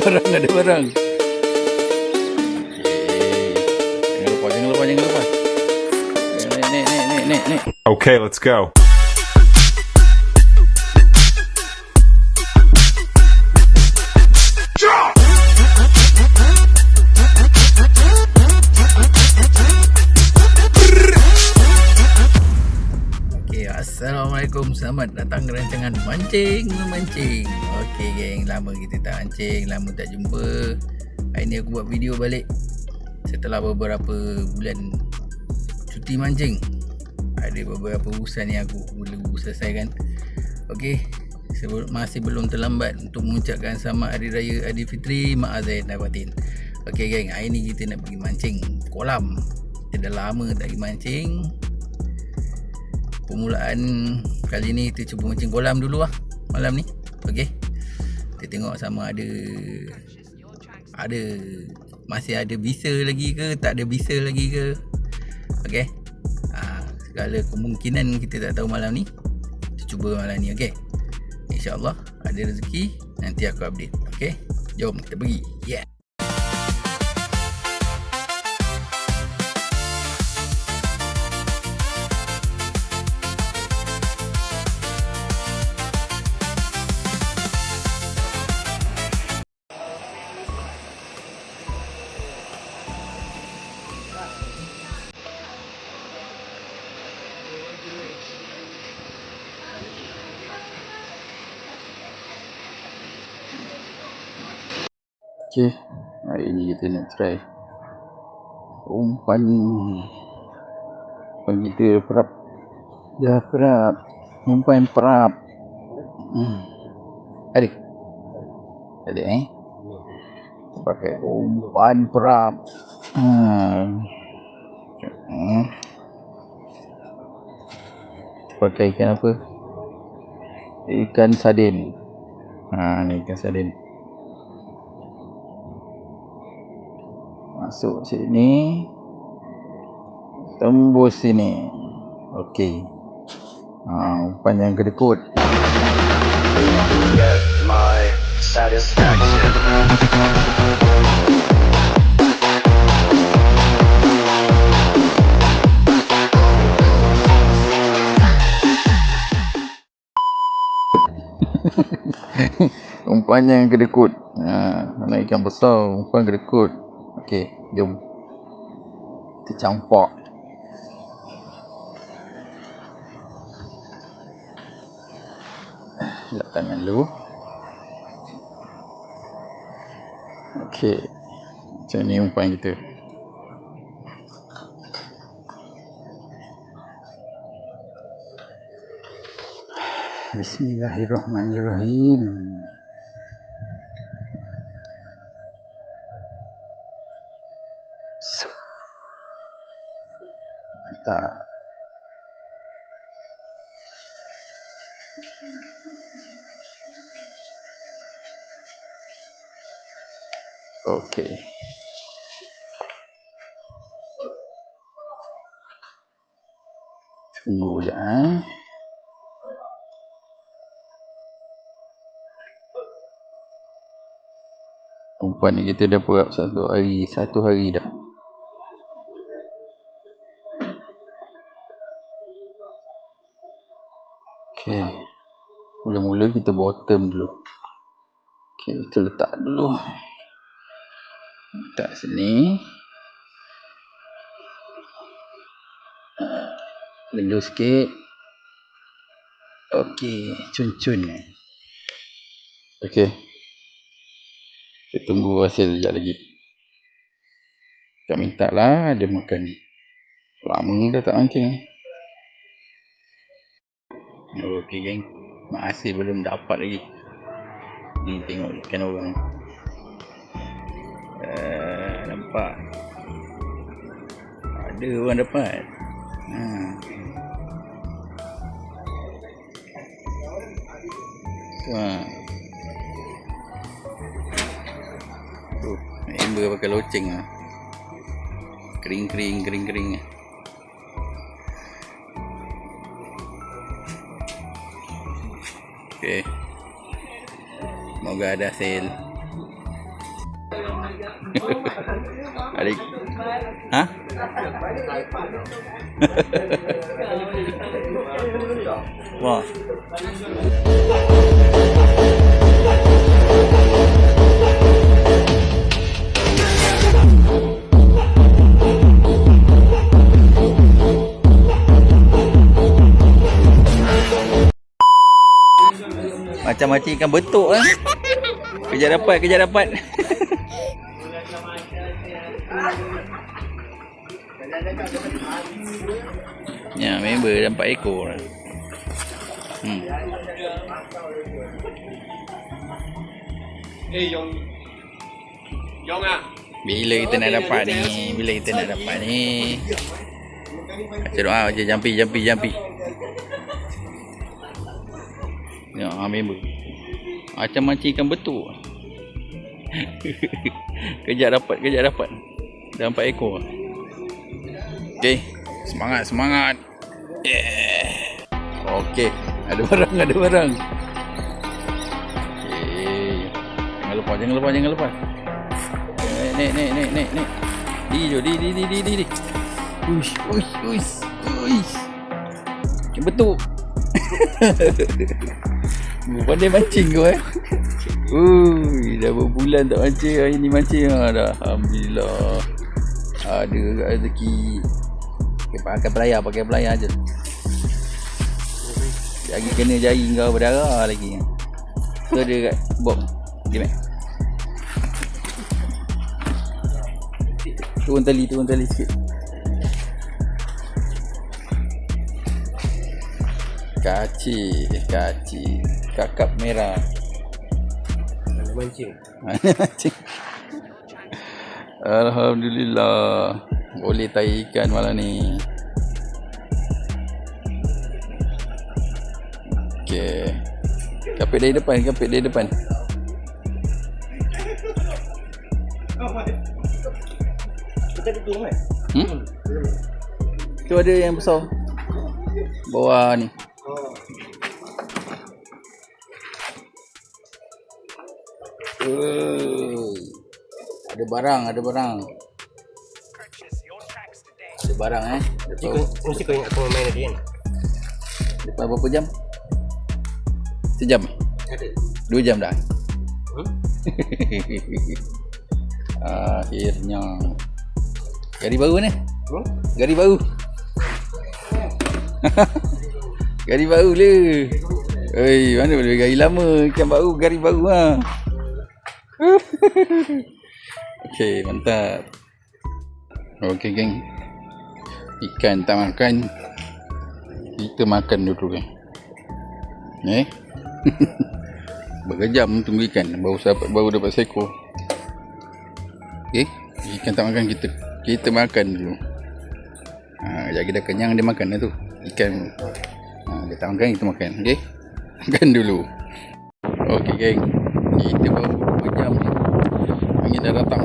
ada barang. Okay. Jangan lupa. Nek. Okay, let's go. Assalamualaikum, selamat datang ke rancangan Memancing. Okey geng, lama kita tak mancing, lama tak jumpa. Hari ni aku buat video balik setelah beberapa bulan cuti mancing. Ada beberapa urusan yang aku perlu selesaikan. Okey, masih belum terlambat untuk mengucapkan selamat Hari Raya Aidilfitri, Ma'azin dan batin. Okey geng, hari ni kita nak pergi mancing kolam. Kita dah lama tak pergi mancing. Permulaan kali ni kita cuba mancing kolam dulu lah malam ni. Okey, kita tengok sama ada masih ada bisa lagi ke, tak ada bisa lagi ke. Okey, segala kemungkinan kita tak tahu malam ni. Kita cuba malam ni. Okey, InsyaAllah ada rezeki nanti aku update. Okey, jom kita pergi. Yeah. Okay, hari ni kita nak try umpan kita perap. Umpan perap. Ada pakai umpan perap. Pakai ikan apa? Ikan sardin. Ni ikan sardin. Masuk sini, tembus sini. Okey, umpan yang kedekut. Get my satisfaction. Umpan yang kedekut. Mana ikan besar, umpan kedekut. Okey, jom kita campak. Lap tangan dulu. Okey, macam ni umpan kita. Bismillahirrahmanirrahim. Mantap. Okey. Tunggu je. Umpan ni kita dah perap satu hari dah. Okey, mula-mula kita bottom dulu. Okey, kita letak dulu. Letak sini. Lendur sikit. Okey, cun-cun. Okey, kita tunggu hasil sekejap lagi. Tak minta lah dia makan. Lama dah tak mancing. Okey geng, masih belum dapat lagi. Ni tengok ikan orang. Nampak ada orang dapat. Amber pakai loceng lah. Kering. Okey, semoga ada hasil. Adik. Ha? Wah. Macam-macam ikan betuk lah. Kejar dapat, kejar dapat. Ya, member dah 4 ekor lah. Yong ah. Bila kita nak dapat ni? Bila kita nak dapat ni? Baca doa je, jampi. Ya, member. Macam-macam ikan betuk. Kejar dapat. Dah 4 ekor. Okey, semangat. Yeah. Okey, ada barang. Okey. Jangan lepas. Nek. Di. Uish. Ikan betuk. Pandai mancing kau dah berbulan tak mancing. Hari ni mancing dah. Alhamdulillah. Ada rezeki. Pakai pelayar je. Lagi kena jari kau berdarah lagi. Tu ada kat box. Dia mat. Turun tali sikit. Kacil. Kakap merah. Mancing. Alhamdulillah. Boleh tarik ikan malam ni. Okey. Kapit dari depan. Kita duduk kan? Tu ada yang besar. Bawah ni. Ada barang. Ada barang Mesti kau ingat kau main tadi kan? Lepas berapa jam? Sejam? Ada 2 jam dah? Akhirnya. Gari baru ni? Gari baru. Gari baru le. Mana boleh gari lama. Ikan baru, gari baru lah. Okey, mantap. Okey geng. Ikan tak makan. Kita makan dulu kan. Berjam tunggu ikan. Baru dapat seekor. Okey. Ikan tak makan kita makan dulu. Sekejap kita kenyang dia makan dah tu. Ikan dia tak makan kita makan. Okey. Makan dulu. Okey geng. Kita baru berjam ni. Angin dah datang.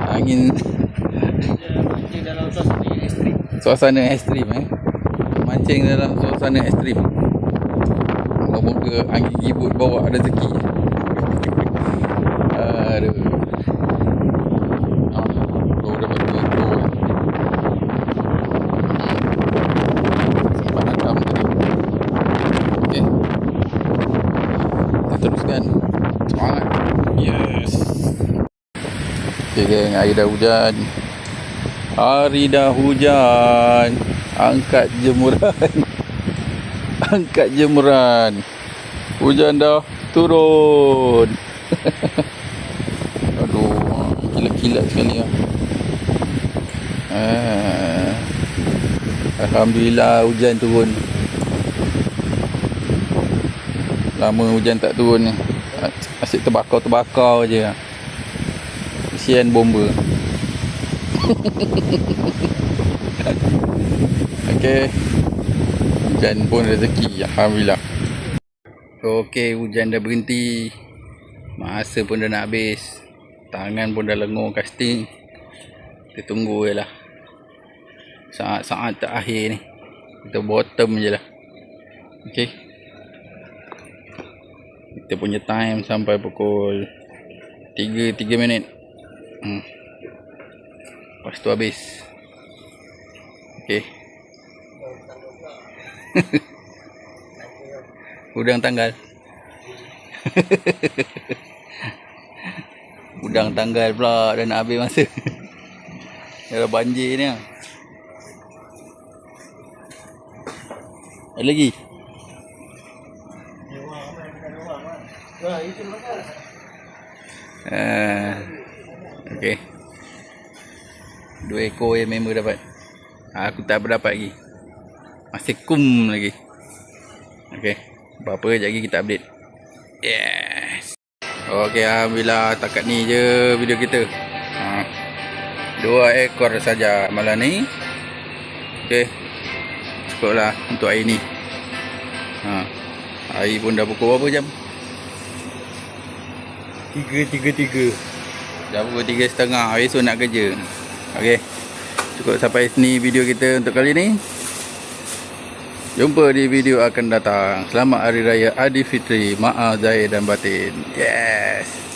Angin dalam suasana ekstrim mancing dalam suasana ekstrim. Moga-moga angin gibut bawa rezeki. Aduh. Kau dah bagi kau. Simpan rakam tadi. Okey. Kita teruskan. Semangat. Yes. Okay geng, air dah hujan. Hari dah hujan. Angkat jemuran. Hujan dah turun. Aduh, kilat-kilat sekali lah. Alhamdulillah hujan turun. Lama hujan tak turun ni. Asyik terbakar je. Kesian bomba. Okey. Hujan pun rezeki, alhamdulillah. Okey, hujan dah berhenti. Masa pun dah nak habis. Tangan pun dah lengur casting. Kita tunggu je lah. Saat-saat terakhir ni. Kita bottom je lah. Okay. Kita punya time sampai pukul 3 minit. Lepas tu habis. Okay. Udang tanggal. Udang tanggal pula dah nak habis masa. Dah banjir ni. Ada lagi? Okay. 2 ekor yang member dapat. Aku tak berdapat lagi. Masih kum lagi. Okay. Apa-apa sekejap lagi kita update. Yes. Okay, alhamdulillah takat ni je video kita. 2 ekor saja malam ni. Okay. Cukuplah untuk hari ni. Hari pun dah pukul berapa jam? 3.33. Dah pukul 3.30. Esok nak kerja. Okay. Cukup sampai sini video kita untuk kali ni. Jumpa di video akan datang. Selamat Hari Raya Aidilfitri. Maaf zahir dan batin. Yes.